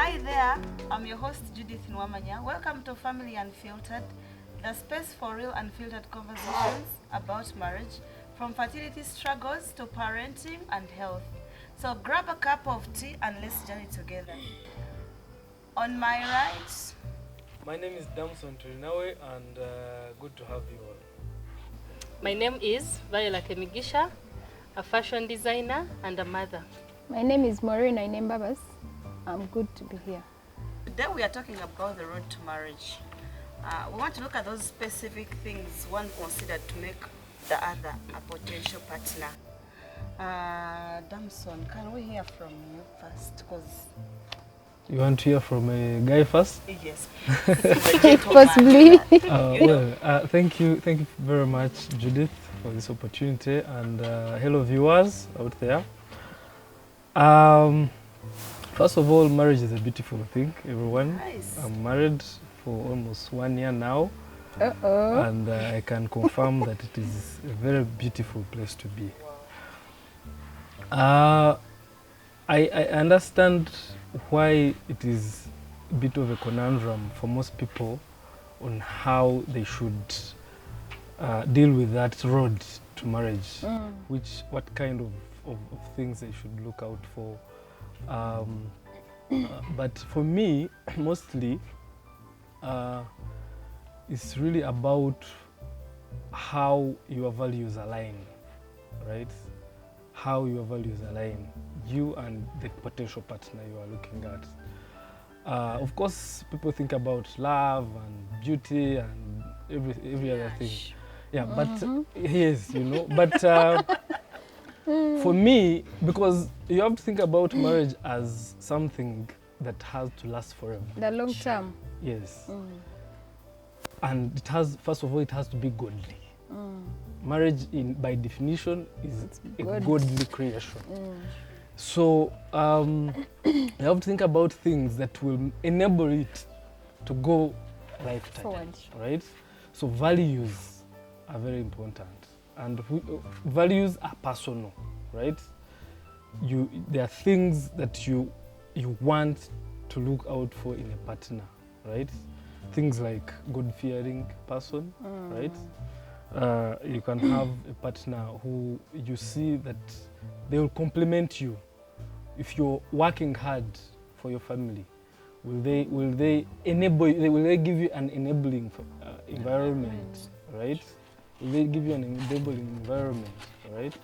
Hi there, I'm your host Judith Nuwamanya. Welcome to Family Unfiltered, the space for real unfiltered conversations about marriage, from fertility struggles to parenting and health. So grab a cup of tea and let's journey together. On my right, my name is Damson Turinawe and good to have you all. My name is Viola Kemigisha, a fashion designer and a mother. My name is Maureen Babas. I'm good to be here. Today we are talking about the road to marriage. We want to look at those specific things one considered to make the other a potential partner. Damson, can we hear from you first? You want to hear from a guy first? Yes. Possibly. Thank you very much, Judith, for this opportunity, and hello viewers out there. First of all, marriage is a beautiful thing, everyone. Nice. I'm married for almost 1 year now. And I can confirm that it is a very beautiful place to be. I understand why it is a bit of a conundrum for most people on how they should deal with that road to marriage, what kind of things they should look out for. But for me, mostly, it's really about how your values align, right? How your values align, you and the potential partner you are looking at. Of course, people think about love and beauty and every other thing. Yeah, but yes, but for me, because you have to think about marriage as something that has to last forever. The long term. Yes. And it has, first of all, it has to be godly. Marriage, by definition, is a godly creation. So you have to think about things that will enable it to go lifetime, forward, right? So values are very important, and values are personal, right? There are things that you want to look out for in a partner, right? Things like God-fearing person, right? You can have a partner who you see that they will complement you. If you're working hard for your family, will they enable you? Will they give you an enabling environment, right? Will they give you an enabling environment, right?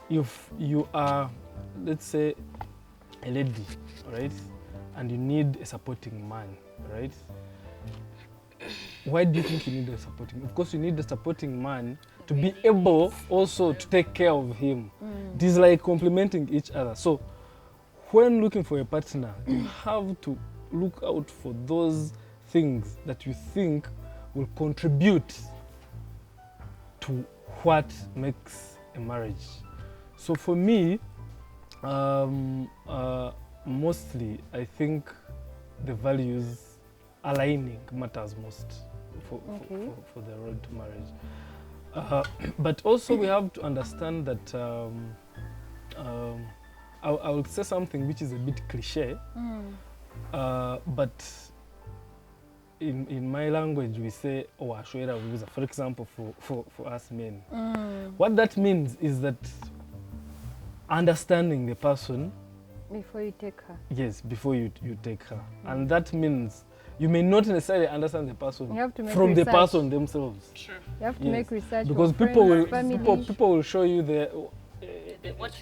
If you are, let's say, a lady, right, and you need a supporting man, right? Why do you think you need a supporting? Of course, you need a supporting man to be able also to take care of him. It is like complementing each other. So when looking for a partner, you have to look out for those things that you think will contribute to what makes a marriage. So for me, mostly I think the values aligning matters most for the road to marriage. But also we have to understand that I will say something which is a bit cliche, but in my language we say, for example, for us men. What that means is that understanding the person before you take her. Yes, before you take her. And that means you may not necessarily understand the person from the person themselves. Sure. You have to make research. Because people will show you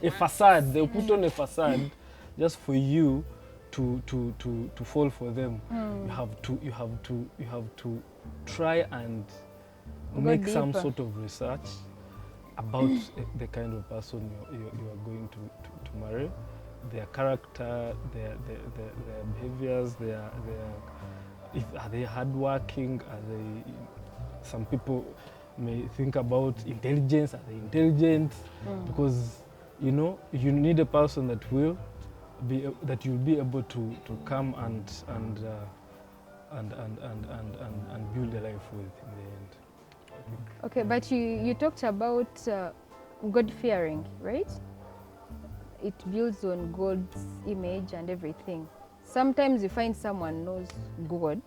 a facade. They'll put on a facade just for you to fall for them. You have to try and make some sort of research about the kind of person you are going to marry, their character, their behaviors, are they hardworking? Some people may think about intelligence. Are they intelligent? Because you need a person that you'll be able to come and build a life with in the end. Okay, but you talked about God-fearing, right? It builds on God's image and everything. sometimes you find someone knows God,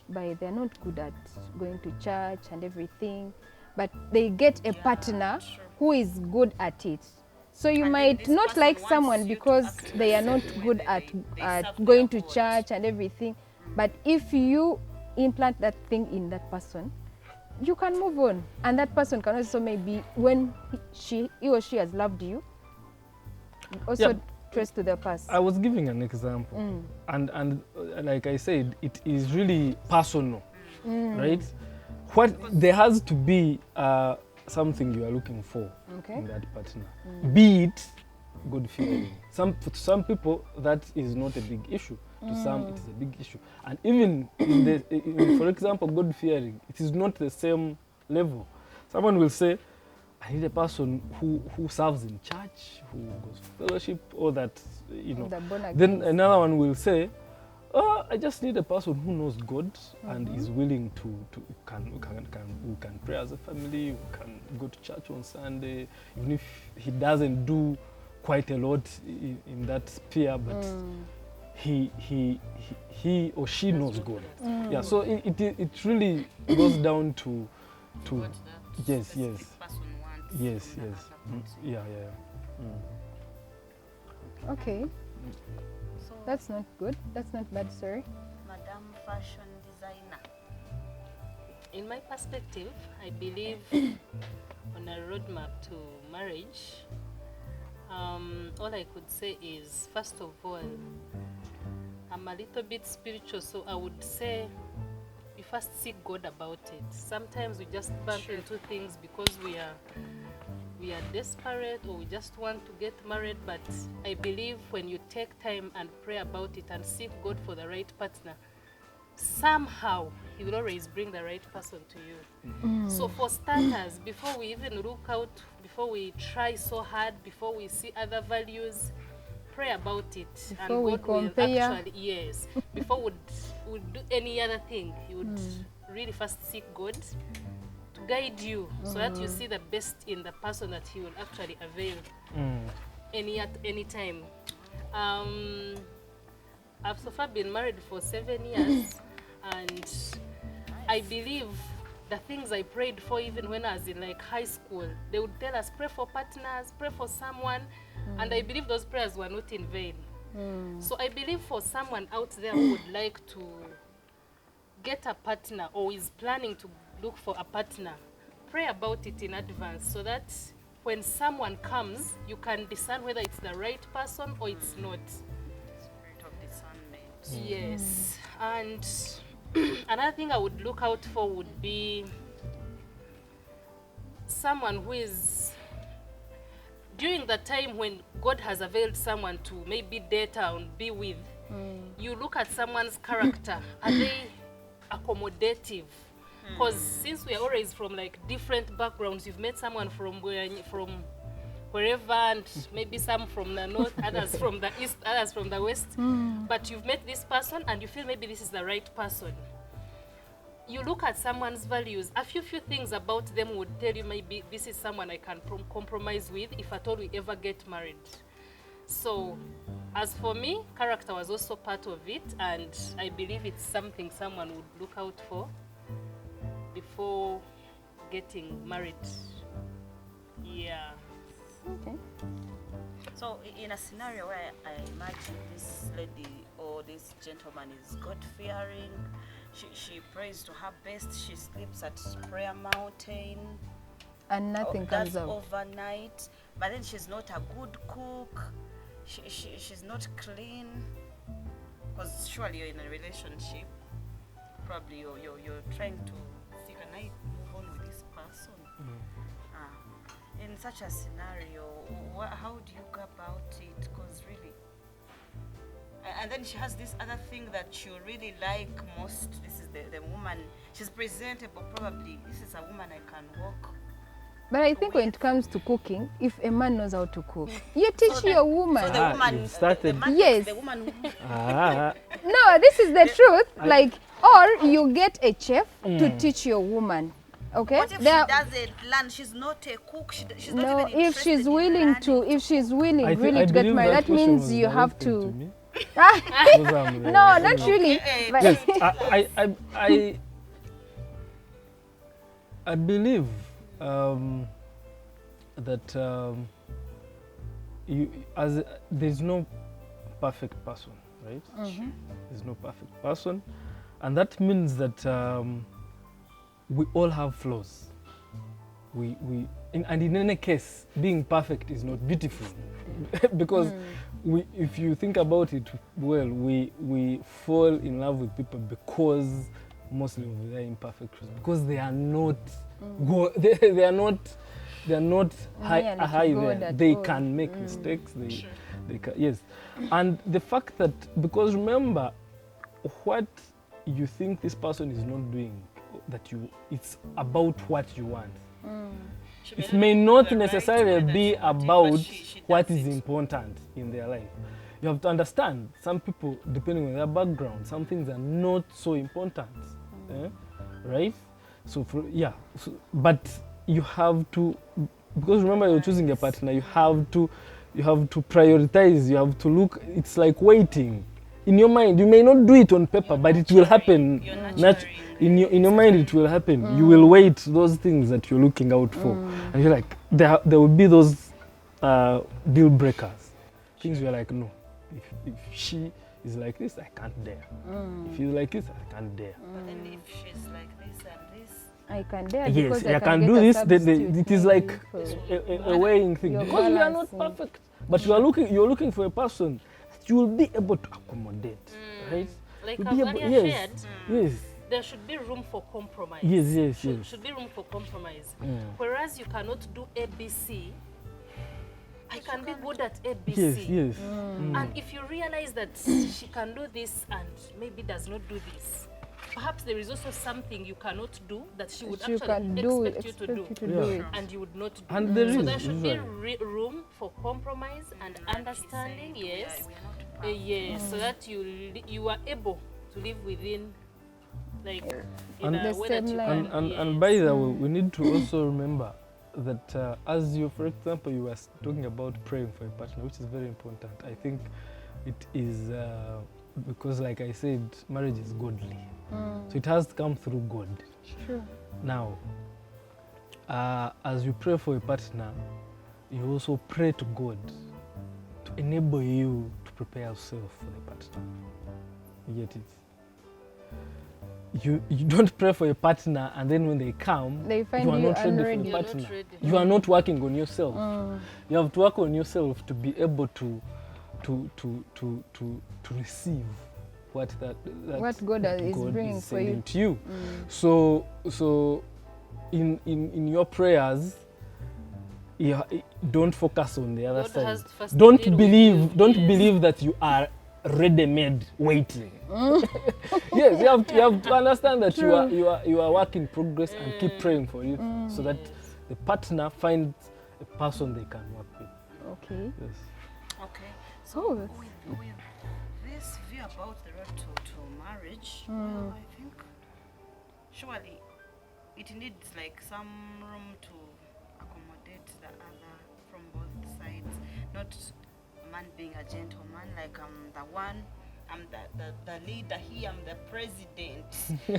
but they're not good at going to church and everything, but they get a partner true. who is good at it. So you And then might this not person like wants someone you to because act they are the not same way good that at, they at serve going their to God. church and everything. But if you implant that thing in that person, you can move on. And that person can also maybe, when he or she has loved you, also Yeah. trace to the past. I was giving an example, and like I said, it is really personal, right? What there has to be something you are looking for Okay. in that partner, be it good feeling. For some people that is not a big issue. To some, it is a big issue, and even for example, good fearing, it is not the same level. Someone will say, I need a person who serves in church, who goes for fellowship, or that, you know. The born Then again. another one will say, oh, I just need a person who knows God and is willing who can pray as a family, who can go to church on Sunday, even if he doesn't do quite a lot in that sphere, but he or she knows God. Yeah, so it really goes down to What that yes, specific yes. person wants Yes, from the yes. other person. Yeah. Okay, So, that's not good. That's not bad, sorry. Madam Fashion Designer. In my perspective, I believe on a roadmap to marriage, all I could say is, first of all, I'm a little bit spiritual, so I would say we first seek God about it. Sometimes we just bump into things because we are desperate, or we just want to get married, but I believe when you take time and pray about it and seek God for the right partner, somehow He will always bring the right person to you. So for starters, before we even look out, before we try so hard, before we see other values, pray about it. Before we and God will compare. actually, yes, before we'd do any other thing, you would really first seek God to guide you, so that you see the best in the person that He will actually avail at any time. I've so far been married for 7 years, and I believe the things I prayed for, even when I was in like high school, they would tell us, pray for partners, pray for someone, and I believe those prayers were not in vain. So I believe for someone out there who would like to get a partner or is planning to look for a partner, pray about it in advance, so that when someone comes, you can discern whether it's the right person or it's not. Spirit of discernment. Yes. And another thing I would look out for would be someone who is, during the time when God has availed someone to maybe date and be with, you look at someone's character. Are they accommodative? Because since we are always from like different backgrounds, you've met someone from wherever, and maybe some from the north, others from the east, others from the west, but you've met this person and you feel maybe this is the right person. You look at someone's values, a few things about them would tell you maybe this is someone I can compromise with if at all we ever get married. So as for me, character was also part of it, and I believe it's something someone would look out for before getting married. Yeah. Okay. So in a scenario where I imagine this lady or this gentleman is God-fearing, she prays to her best, she sleeps at prayer mountain, And nothing comes that's up. overnight, but then she's not a good cook, she's not clean, because surely you're in a relationship, probably you're trying to see, can I move on with this person? In such a scenario, how do you go about it? Because really, and then she has this other thing that you really like most. This is the woman, she's presentable, probably this is a woman I can walk. But I think when it comes to cooking, if a man knows how to cook, you teach your woman. So the woman, you've started. the man Yes. takes the woman who No, this is the truth. Like, or you get a chef to teach your woman. Okay? what if she doesn't learn? She's not a cook. She's No, not even if she's interested in willing to, learning. if she's willing I really to get believe married, that question means was you have directed to. me. Those are the- No, not really. Okay. But Yes, I believe that there's no perfect person, right? There's no perfect person, and that means that we all have flaws. And in any case, being perfect is not beautiful, because if you think about it well, we fall in love with people because mostly of their imperfections, because they are not they are not high good there. at They all. can make mistakes. They can, yes, and the fact that, because remember, what you think this person is not doing, it's about what you want. It may not necessarily be about what is important in their life. You have to understand, some people, depending on their background, some things are not so important, right? So, but you have to, because remember, you're choosing a partner, you have to prioritize, you have to look. It's like waiting. In your mind, you may not do it on paper, but it will happen. In your mind, it will happen. You will wait those things that you're looking out for, and you're like, there will be those deal breakers. Things you're like, no, if she is like this, I can't dare. If he's like this, I can't dare. But then if she's like this and this, I can dare Yes, because I can get do a this. substitute It is maybe like for- a weighing thing, You're because we are not balancing. perfect, but you're looking for a person that you will be able to accommodate, right? Like You'll I've be earlier yes, shared, yes, there should be room for compromise. yes. Should be room for compromise. Mm. Whereas you cannot do ABC, I can be good at ABC. Yes. And if you realize that she can do this and maybe does not do this, perhaps there is also something you cannot do that she would That you actually can do, expect you to do. expect you to Yeah. do it. And you would not do. And there So is there should be usually. room for compromise and understanding, yes. we are not perfect. Yes, so that you are able to live within, like, in And a the way that same you line. can. And by the way, we need to also remember that as you, for example, you were talking about praying for a partner, which is very important. I think it is because, like I said, marriage is godly, so it has to come through God. True. Now, as you pray for a partner, you also pray to God to enable you to prepare yourself for the partner. You get it? You don't pray for a partner and then when they come, They find you are you not ready for unready. a You're not partner. ready. You are not working on yourself. You have to work on yourself to be able to receive what What God is bringing for you. sending to you. So in your prayers, don't focus on the other God side. has to first Don't deal with believe you. don't Yes. believe that you are ready-made waiting. Yes, you have to understand that you are work in progress and keep praying for it so that the partner finds a person they can work with. Okay. Yes. Okay. Oh. So with this view about the road to marriage, well, I think surely it needs like some room to accommodate the other from both sides. Not a man being a gentleman, like I'm the one, I'm the leader here, I'm the president.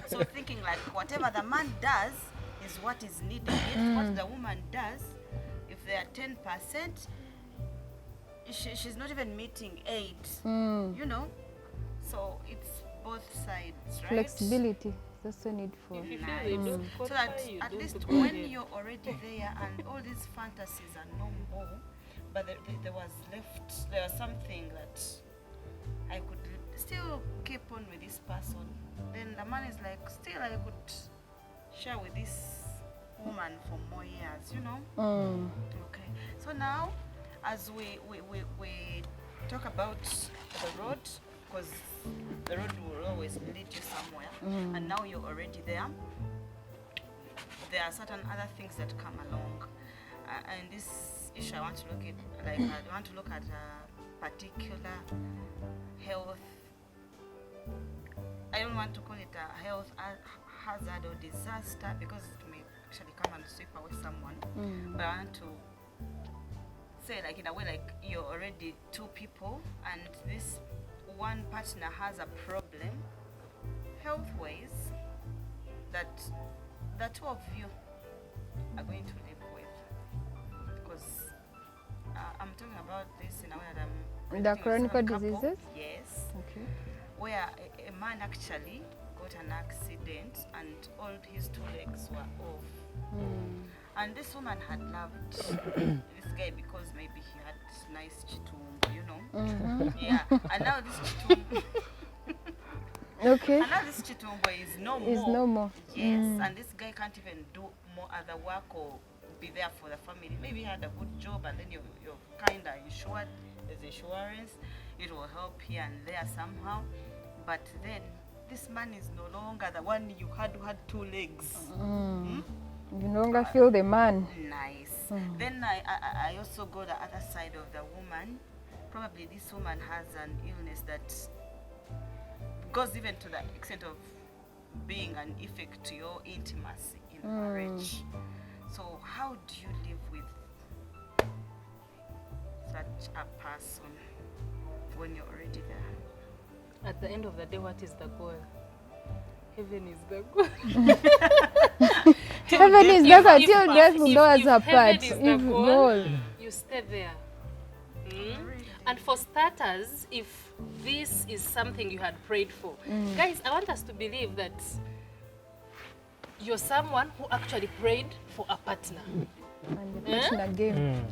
So thinking like whatever the man does is what is needed. Yet what the woman does, if they are 10%, she's not even meeting 8, you know? So it's both sides, right? Flexibility is also need for. If you feel they don't So qualify, that you at don't least go when ahead. you're already there and all these fantasies are no more, but there was something that I could still keep on with this person, then the man is like, still I could share with this woman for more years, you know? Okay. So now, as we talk about the road, because the road will always lead you somewhere, and now you're already there, there are certain other things that come along. And this issue I want to look at, like I want to look at a particular health. I don't want to call it a health hazard or disaster because it may actually come and sweep away someone. But I want to say, like, in a way, like you're already two people, and this one partner has a problem, health-wise, that the two of you are going to live with. Because I'm talking about this in a way that I'm... The relating with chronic some couple, diseases? Yes. Okay. Where a man actually got an accident and all his two legs were off. And this woman had loved this guy because maybe he had nice chitumbo, you know. Yeah. And now this chitumbo... Okay. And now this chitumbo is no more. Is no more. Yes, and this guy can't even do more other work or be there for the family. Maybe he had a good job and then you're kind of insured. There's insurance. It will help here and there somehow. But then this man is no longer the one you had who had two legs. You no longer feel the man. Nice. Then I also go the other side of the woman. Probably this woman has an illness that goes even to the extent of being an effect to your intimacy in marriage. So how do you live with such a person when you're already there? At the end of the day, what is the goal? Heaven is the goal. Heaven is the goal. Till death will do us if apart. heaven is the If goal, goal. you stay there. And for starters, if this is something you had prayed for, guys, I want us to believe that you're someone who actually prayed for a partner. And the partner game.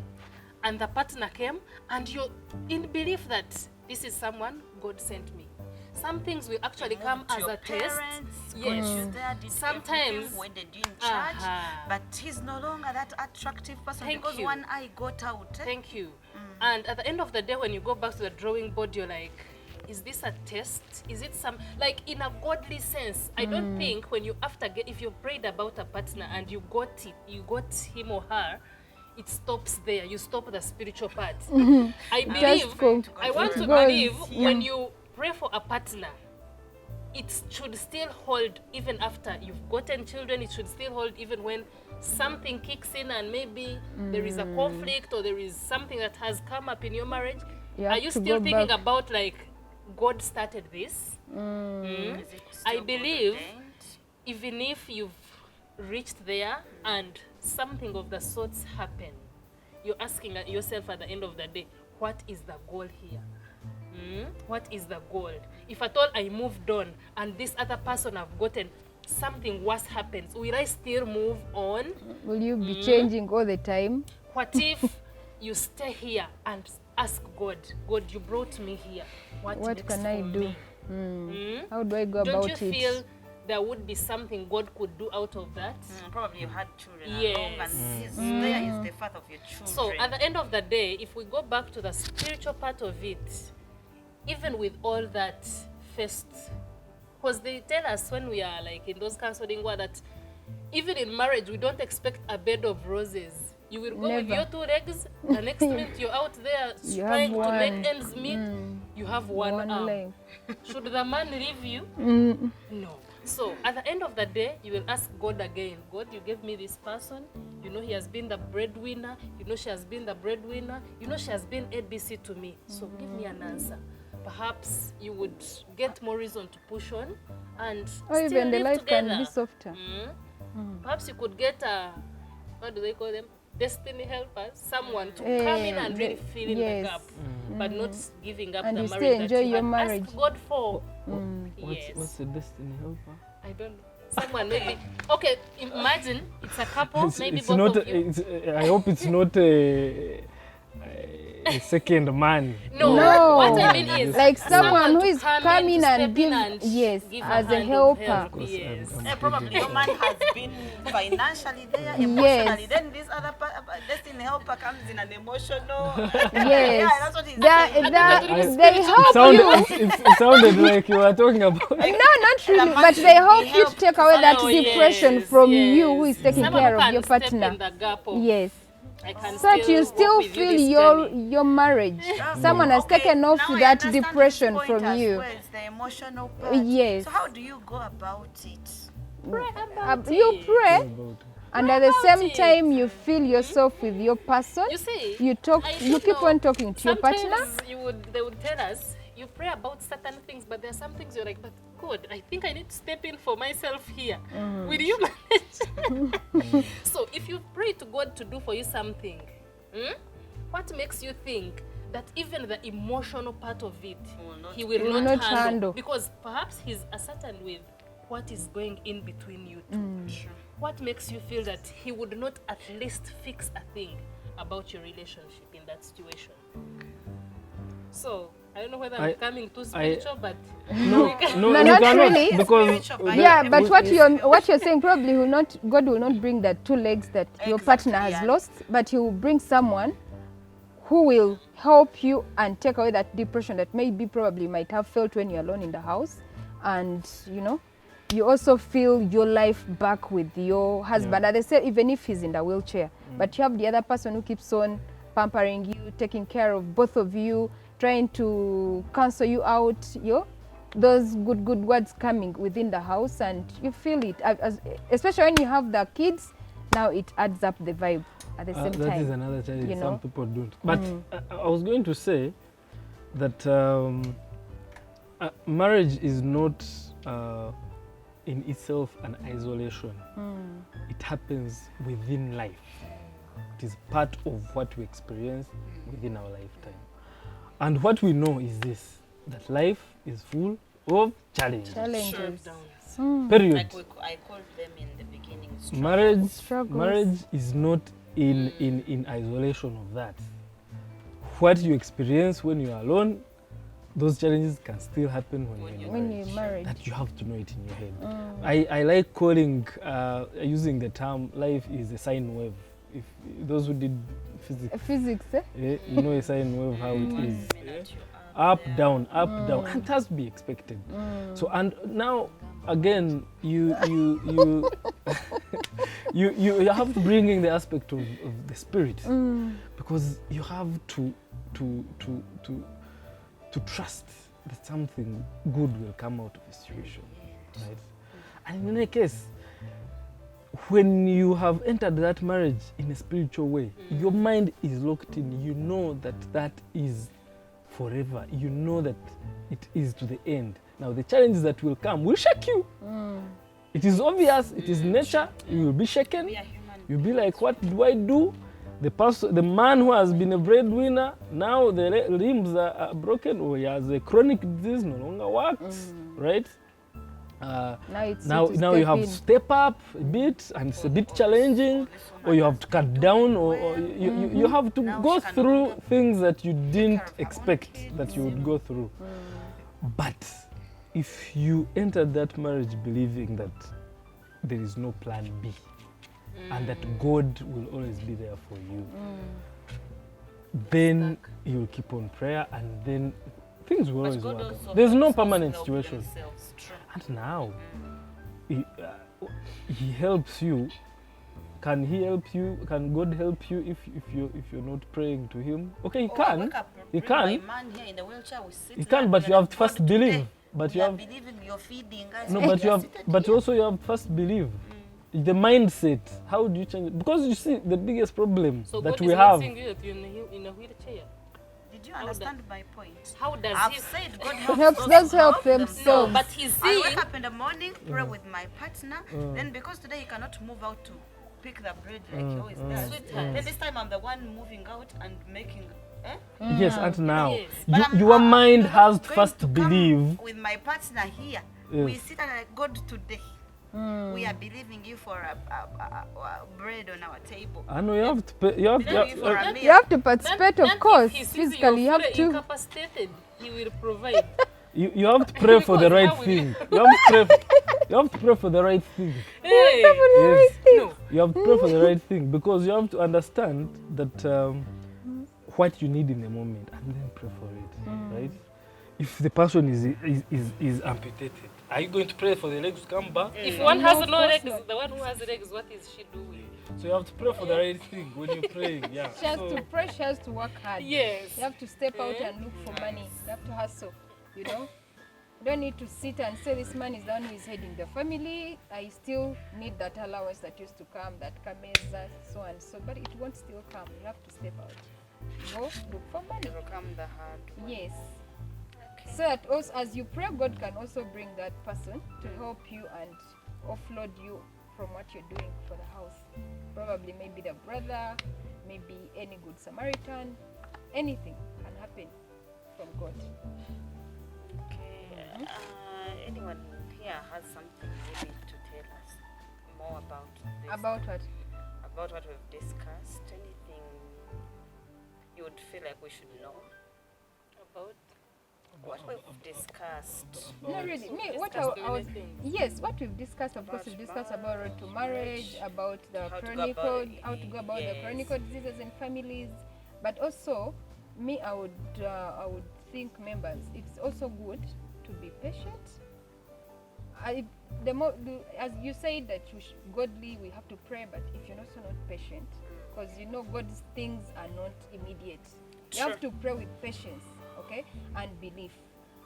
And the partner came, and you're in belief that this is someone God sent me. Some things will actually come as a test. Yes. Sometimes when they didn't charge, but he's no longer that attractive person because one eye got out. Thank you. And at the end of the day, when you go back to the drawing board, you're like, is this a test? Is it some, like in a godly sense? I don't think when you if you prayed about a partner and you got him or her, it stops there. You stop the spiritual part. I want to believe when you pray for a partner, it should still hold even after you've gotten children. It should still hold even when something kicks in and maybe there is a conflict or there is something that has come up in your marriage. Are you still thinking about like, God started this? I believe even if you've reached there and something of the sorts happen, you're asking yourself at the end of the day, what is the goal here? What is the goal? If at all I moved on and this other person I've gotten, something worse happens, will I still move on? Will you be changing all the time? What if you stay here and ask God, God, you brought me here. What can I do? How do I go about it? Don't you feel there would be something God could do out of that? Probably you had children Yes. and there is the fact of your children. So at the end of the day, if we go back to the spiritual part of it, even with all that first, because they tell us when we are like in those counseling work that even in marriage, we don't expect a bed of roses. You will go with your two legs, the next minute you're out there trying to make ends meet, you have one arm. Should the man leave you? No. So at the end of the day, you will ask God again, God, you gave me this person, you know he has been the breadwinner, you know she has been the breadwinner, you know she has been ABC to me, so give me an answer. Perhaps you would get more reason to push on and or still even the live life together. can be softer. Perhaps you could get a, what do they call them? Destiny helpers, someone to come in and really fill in the gap, but not giving up and the you marriage still enjoy that you your had marriage. asked God for. What's the destiny helper? I don't know. Someone maybe. Okay, imagine it's a couple, maybe It's both not. of you. I hope it's not a second man. No, No. what I mean is Like someone who to is come in coming to and step give, in and give as a hand of helper. help, Because yes. I'm Probably pretty your sure. man has been financially there, emotionally. Then this other destiny helper comes in an emotional. Yes. That's what he's They help you. It sounded like you were talking about. No, not really, but they help you to take away that Oh, depression yes, from yes. you who is taking Someone care who of can your step partner. in the gap of, Yes. I can So that you walk still with you feel this your journey. marriage. Someone has taken off now I that understand depression his point from as you. well, it's the emotional part. Yes. So how do you go about it? Pray about You it. pray, and at the about same it. time you feel yourself with your person. You see, You talk. I You don't keep know. on talking to your partner. Sometimes they would tell us, you pray about certain things, but there are some things you're like, but God, I think I need to step in for myself here. Will you manage? So if you pray to God to do for you something, what makes you think that even the emotional part of it, he will not handle? Because perhaps he's uncertain with what is going in between you two. What makes you feel that he would not at least fix a thing about your relationship in that situation? So I don't know whether I'm becoming too spiritual, but no, No, you not cannot, really. because Yeah, but what you're saying probably will not, God will not bring the two legs that your partner has lost, but he will bring someone who will help you and take away that depression that maybe probably might have felt when you're alone in the house. And you know, you also feel your life back with your husband. And they say even if he's in the wheelchair, but you have the other person who keeps on pampering you, taking care of both of you, trying to cancel you out, those good words coming within the house, and you feel it, especially when you have the kids. Now it adds up the vibe at the same time. That is another challenge, you know? some people don't. But I was going to say that marriage is not in itself an isolation. It happens within life. It is part of what we experience within our lifetime. And what we know is this, that life is full of challenges. Period. Like I called them in the beginning. Marriage is not in isolation of that. What you experience when you are alone, those challenges can still happen when you're married. That you have to know it in your head. I like calling, using the term, life is a sine wave. If those who did physics, you know a sine wave, how it is. Up, down, and it has to be expected. So, and now again, you have to bring in the aspect of the spirit, because you have to trust that something good will come out of the situation, right? And in any case, when you have entered that marriage in a spiritual way, your mind is locked in. You know that is forever. You know that it is to the end. Now the challenges that will come will shake you. It is obvious. It is nature. You will be shaken. You'll be like, what do I do? The man who has been a breadwinner, now the limbs are broken, or he has a chronic disease, no longer works, right? Now you have to step up a bit, and it's a bit challenging, or you have to cut down, or you have to go through things that you didn't expect that you would go through. But if you enter that marriage believing that there is no plan B, and that God will always be there for you, then you'll keep on prayer, and then things will always work out. There's no permanent situation. And now, he helps you. Can he help you? Can God help you if you're not praying to him? Okay, he can. He can. He can, but you have to first believe. But you have believing you're feeding us. No, but also you have to first believe. The mindset. How do you change it? Because you see, the biggest problem that we have. So God is not saying that you're in a wheelchair. Did you understand my point? How does I've he said God helps those help themselves? No, but he's I saying, wake up in the morning, pray with my partner. Then because today he cannot move out to pick the bread like he always does. Then this time I'm the one moving out and making. Yes, and now But your mind has to going first to come believe. with my partner here. We sit and like, God, today we are believing you for a bread on our table. I know you have to pay, you have to participate, of course. Physically, you have to. Incapacitated, he will provide. You have to pray for the right thing. You have to pray for the right thing. Hey. Yes. No. You have to pray for the right thing, because you have to understand that what you need in the moment, and then pray for it, right? If the person is amputated, are you going to pray for the legs to come back? If one has no legs, the one who has legs, what is she doing? So you have to pray for the right thing when you're praying. Yeah. She has to pray. She has to work hard. Yes. You have to step out and look for money. You have to hustle. You know. You don't need to sit and say this man is the one who is heading the family. I still need that allowance that used to come, that kameza, so and so. But it won't still come. You have to step out. Go look for money. Overcome the hard way. Yes. So that also as you pray, God can also bring that person to help you and offload you from what you're doing for the house. Probably maybe the brother, maybe any good Samaritan, anything can happen from God. Okay. Anyone here has something maybe to tell us more about this? About what? About what we've discussed? Anything you would feel like we should know about what we've discussed? No, really. Me, what discussed I was, many things. yes, what we've discussed, of course, About we've discussed about road to marriage, about the How to go chronic, about it, how to go about the yes. chronic diseases in families, but also, me, I would think members, it's also good to be patient. As you said that godly, we have to pray, but if you're also not patient, because God's things are not immediate. You have to pray with patience, okay, and belief.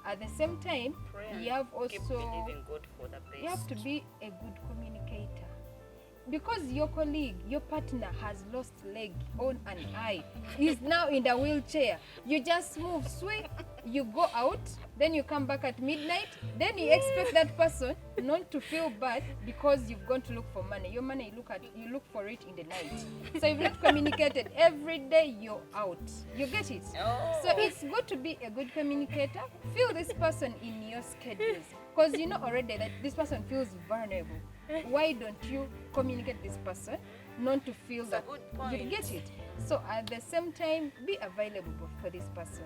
At the same time, Pray you and have keep also believing God for the best. you have to be a good communicator. Because your colleague, your partner has lost leg on an eye, is now in the wheelchair. You just move, sweet, you go out, then you come back at midnight, then you expect that person not to feel bad because you've gone to look for money. Your money, you look for it in the night. So you've not communicated. Every day you're out. You get it? Oh. So it's good to be a good communicator. Feel this person in your schedules. Because you know already that this person feels vulnerable. Why don't you communicate this person not to feel It's a that good you point. get it? So at the same time, be available for this person.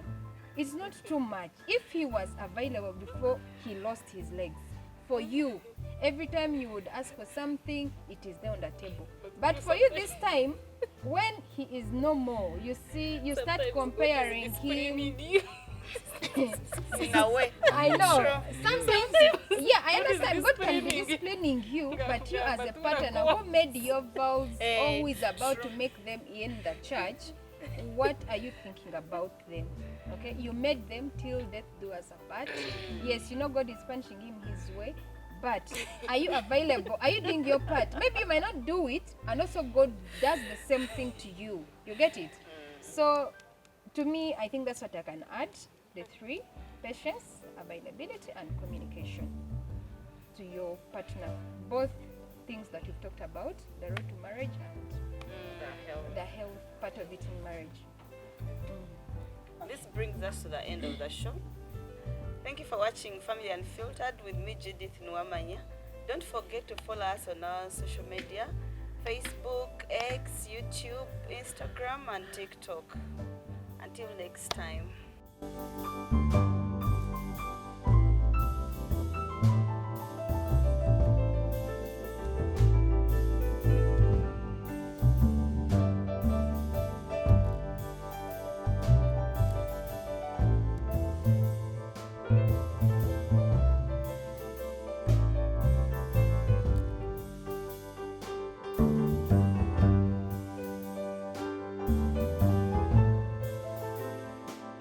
It's not too much. If he was available before he lost his legs, for you, every time you would ask for something, it is there on the table. But for you this time, when he is no more, you start comparing him. In a way. I know. Sure. Sometimes, yeah, I understand. God can be disciplining you, but you as a partner who made your vows, or who is about to make them in the church, what are you thinking about them? Okay, you made them till death do us apart. Yes, God is punishing him his way, but are you available? Are you doing your part? Maybe you might not do it, and also God does the same thing to you. You get it? So, to me, I think that's what I can add. The three: patience, availability, and communication to your partner. Both things that we've talked about, the road to marriage and the health part of it in marriage. This brings us to the end of the show. Thank you for watching Family Unfiltered with me, Judith Nuwamanya. Don't forget to follow us on our social media: Facebook, X, YouTube, Instagram, and TikTok. Until next time.